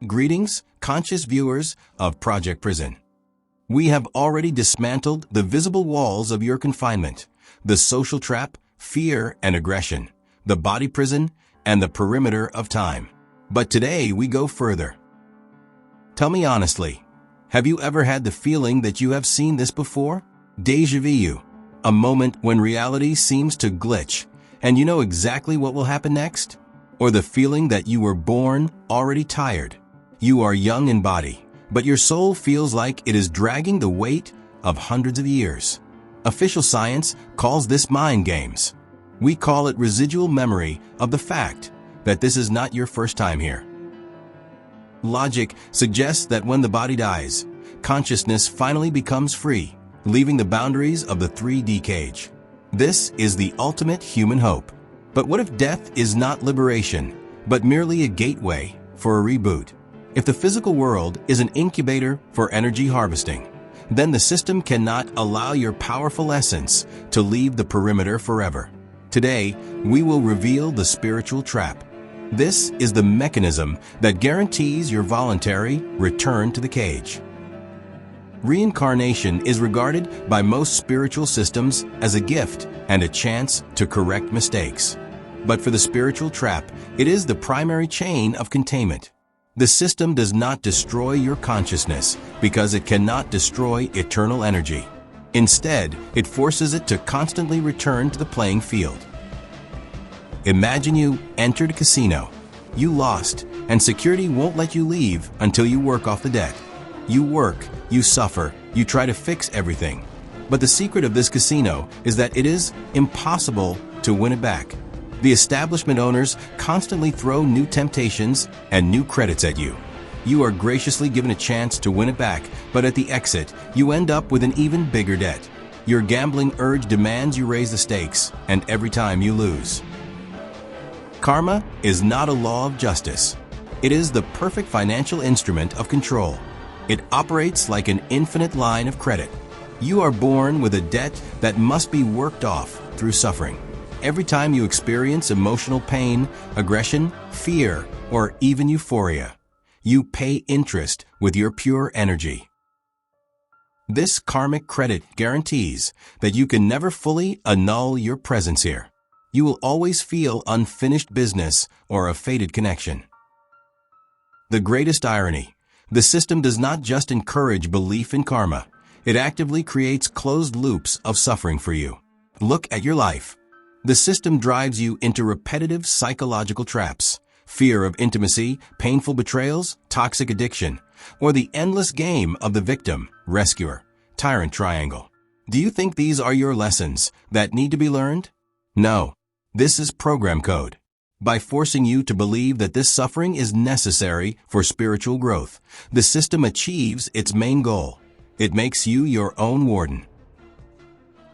Greetings, conscious viewers of Project Prison. We have already dismantled the visible walls of your confinement, the social trap, fear and aggression, the body prison, and the perimeter of time. But today we go further. Tell me honestly, have you ever had the feeling that you have seen this before? Déjà vu, a moment when reality seems to glitch and you know exactly what will happen next? Or the feeling that you were born already tired? You are young in body, but your soul feels like it is dragging the weight of hundreds of years. Official science calls this mind games. We call it residual memory of the fact that this is not your first time here. Logic suggests that when the body dies, consciousness finally becomes free, leaving the boundaries of the 3D cage. This is the ultimate human hope. But what if death is not liberation, but merely a gateway for a reboot? If the physical world is an incubator for energy harvesting, then the system cannot allow your powerful essence to leave the perimeter forever. Today, we will reveal the spiritual trap. This is the mechanism that guarantees your voluntary return to the cage. Reincarnation is regarded by most spiritual systems as a gift and a chance to correct mistakes. But for the spiritual trap, it is the primary chain of containment. The system does not destroy your consciousness because it cannot destroy eternal energy. Instead, it forces it to constantly return to the playing field. Imagine you entered a casino. You lost, and security won't let you leave until you work off the debt. You work, you suffer, you try to fix everything. But the secret of this casino is that it is impossible to win it back. The establishment owners constantly throw new temptations and new credits at you. You are graciously given a chance to win it back, but at the exit, you end up with an even bigger debt. Your gambling urge demands you raise the stakes, and every time you lose. Karma is not a law of justice. It is the perfect financial instrument of control. It operates like an infinite line of credit. You are born with a debt that must be worked off through suffering. Every time you experience emotional pain, aggression, fear, or even euphoria, you pay interest with your pure energy. This karmic credit guarantees that you can never fully annul your presence here. You will always feel unfinished business or a fated connection. The greatest irony, the system does not just encourage belief in karma, it actively creates closed loops of suffering for you. Look at your life. The system drives you into repetitive psychological traps, fear of intimacy, painful betrayals, toxic addiction, or the endless game of the victim, rescuer, tyrant triangle. Do you think these are your lessons that need to be learned? No. This is program code. By forcing you to believe that this suffering is necessary for spiritual growth, the system achieves its main goal. It makes you your own warden.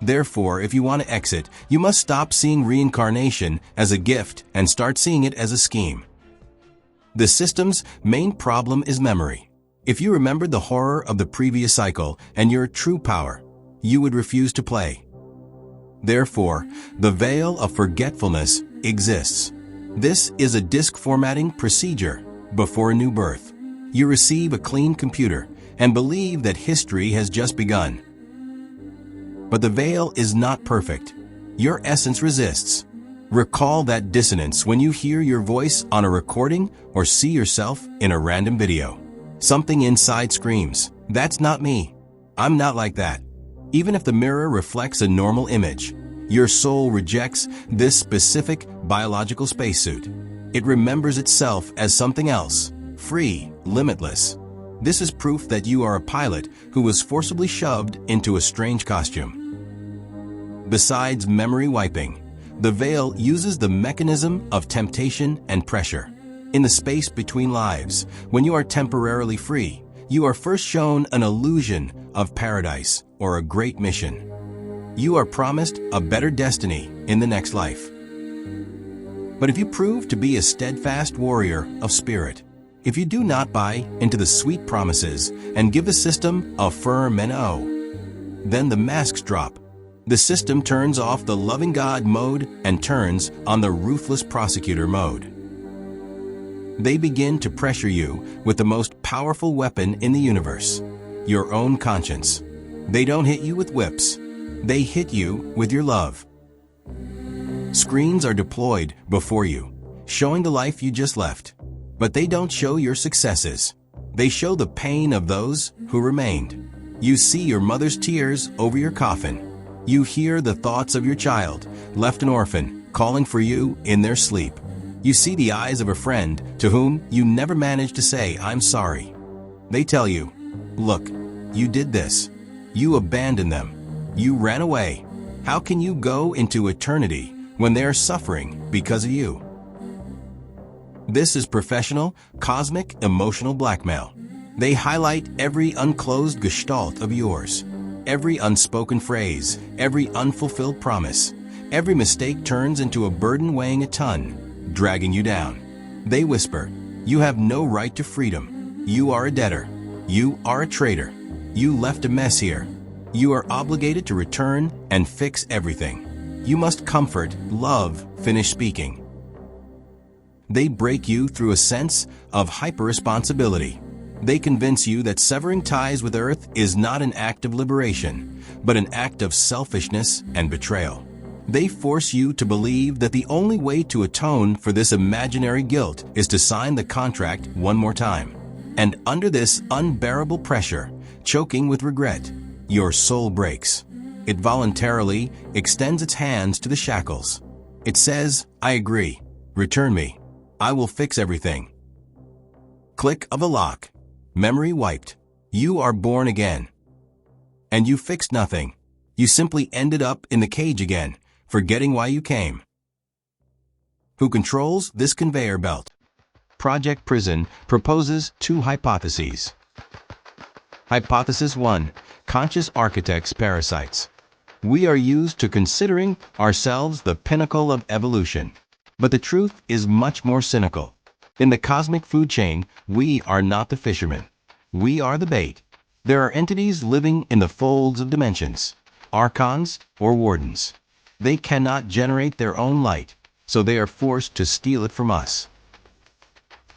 Therefore, if you want to exit, you must stop seeing reincarnation as a gift and start seeing it as a scheme. The system's main problem is memory. If you remembered the horror of the previous cycle and your true power, you would refuse to play. Therefore, the veil of forgetfulness exists. This is a disk formatting procedure before a new birth. You receive a clean computer and believe that history has just begun. But the veil is not perfect. Your essence resists. Recall that dissonance when you hear your voice on a recording or see yourself in a random video. Something inside screams, "That's not me. I'm not like that." Even if the mirror reflects a normal image, your soul rejects this specific biological spacesuit. It remembers itself as something else, free, limitless. This is proof that you are a pilot who was forcibly shoved into a strange costume. Besides memory wiping, the veil uses the mechanism of temptation and pressure. In the space between lives, when you are temporarily free, you are first shown an illusion of paradise or a great mission. You are promised a better destiny in the next life. But if you prove to be a steadfast warrior of spirit, if you do not buy into the sweet promises and give the system a firm no, then the masks drop. The system turns off the loving God mode and turns on the ruthless prosecutor mode. They begin to pressure you with the most powerful weapon in the universe, your own conscience. They don't hit you with whips. They hit you with your love. Screens are deployed before you, showing the life you just left. But they don't show your successes. They show the pain of those who remained. You see your mother's tears over your coffin. You hear the thoughts of your child, left an orphan, calling for you in their sleep. You see the eyes of a friend to whom you never managed to say, "I'm sorry." They tell you, "Look, you did this. You abandoned them. You ran away. How can you go into eternity when they are suffering because of you?" This is professional, cosmic, emotional blackmail. They highlight every unclosed gestalt of yours, every unspoken phrase, every unfulfilled promise. Every mistake turns into a burden weighing a ton, dragging you down. They whisper, "You have no right to freedom. You are a debtor. You are a traitor. You left a mess here. You are obligated to return and fix everything. You must comfort, love, finish speaking." They break you through a sense of hyper-responsibility. They convince you that severing ties with Earth is not an act of liberation, but an act of selfishness and betrayal. They force you to believe that the only way to atone for this imaginary guilt is to sign the contract one more time. And under this unbearable pressure, choking with regret, your soul breaks. It voluntarily extends its hands to the shackles. It says, "I agree. Return me. I will fix everything." Click of a lock. Memory wiped. You are born again. And you fixed nothing. You simply ended up in the cage again, forgetting why you came. Who controls this conveyor belt? Project Prison proposes 2 hypotheses. Hypothesis 1. Conscious architects parasites. We are used to considering ourselves the pinnacle of evolution. But the truth is much more cynical. In the cosmic food chain, we are not the fishermen. We are the bait. There are entities living in the folds of dimensions, Archons or Wardens. They cannot generate their own light, so they are forced to steal it from us.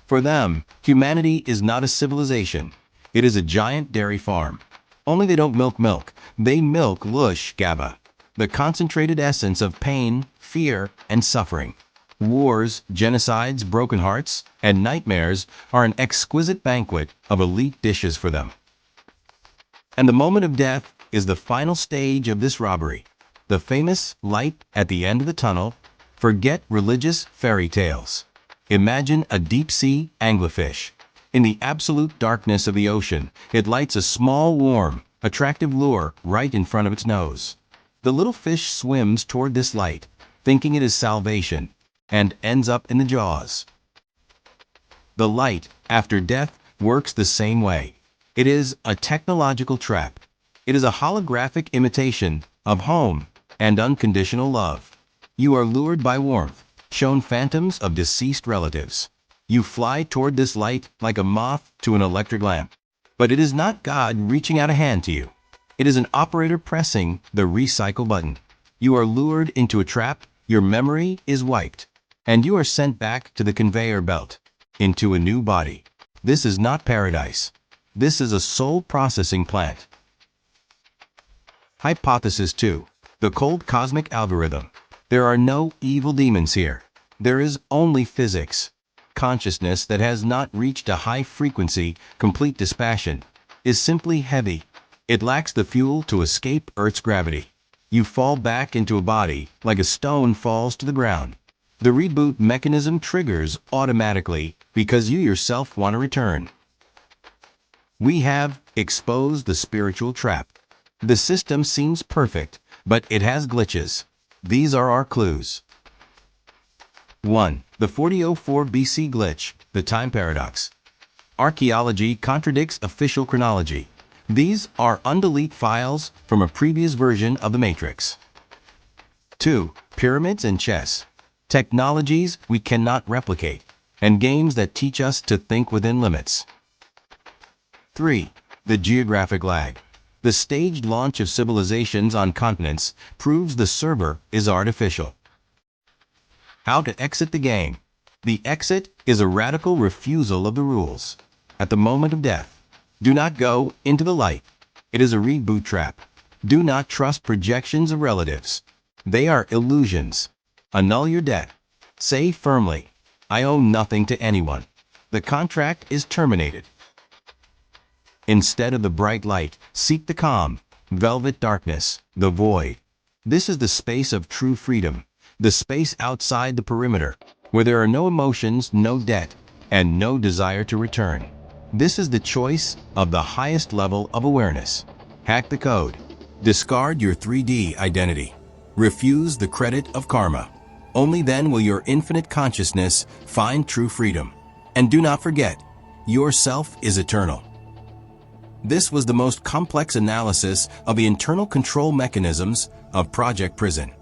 For them, humanity is not a civilization. It is a giant dairy farm. Only they don't milk milk. They milk Loosh GABA, the concentrated essence of pain, fear, and suffering. Wars, genocides, broken hearts, and nightmares are an exquisite banquet of elite dishes for them. And the moment of death is the final stage of this robbery. The famous light at the end of the tunnel. Forget religious fairy tales. Imagine a deep-sea anglerfish. In the absolute darkness of the ocean, it lights a small, warm, attractive lure right in front of its nose. The little fish swims toward this light, thinking it is salvation, and ends up in the jaws. The light, after death, works the same way. It is a technological trap. It is a holographic imitation of home and unconditional love. You are lured by warmth, shown phantoms of deceased relatives. You fly toward this light like a moth to an electric lamp. But it is not God reaching out a hand to you. It is an operator pressing the recycle button. You are lured into a trap, your memory is wiped, and you are sent back to the conveyor belt, into a new body. This is not paradise. This is a soul processing plant. Hypothesis 2. The cold cosmic algorithm. There are no evil demons here. There is only physics. Consciousness that has not reached a high frequency, complete dispassion, is simply heavy. It lacks the fuel to escape Earth's gravity. You fall back into a body like a stone falls to the ground. The reboot mechanism triggers automatically because you yourself want to return. We have exposed the spiritual trap. The system seems perfect, but it has glitches. These are our clues. 1. The 4004 BC glitch, the time paradox. Archaeology contradicts official chronology. These are undelete files from a previous version of the Matrix. 2. Pyramids and chess. Technologies we cannot replicate, and games that teach us to think within limits. 3. The geographic lag. The staged launch of civilizations on continents proves the server is artificial. How to exit the game. The exit is a radical refusal of the rules. At the moment of death, do not go into the light. It is a reboot trap. Do not trust projections of relatives. They are illusions. Annul your debt. Say firmly, I owe nothing to anyone. The contract is terminated. Instead of the bright light, seek the calm, velvet darkness, the void. This is the space of true freedom, the space outside the perimeter, where there are no emotions, no debt, and no desire to return. This is the choice of the highest level of awareness. Hack the code. Discard your 3D identity. Refuse the credit of karma. Only then will your infinite consciousness find true freedom. And do not forget, yourself is eternal. This was the most complex analysis of the internal control mechanisms of Project Prison.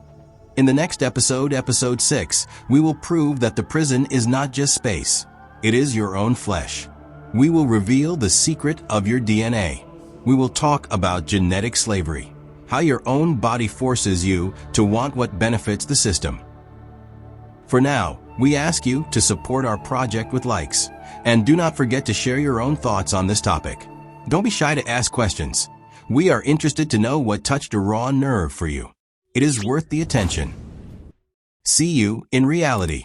In the next episode, episode 6, we will prove that the prison is not just space. It is your own flesh. We will reveal the secret of your DNA. We will talk about genetic slavery, how your own body forces you to want what benefits the system. For now, we ask you to support our project with likes, and do not forget to share your own thoughts on this topic. Don't be shy to ask questions. We are interested to know what touched a raw nerve for you. It is worth the attention. See you in reality.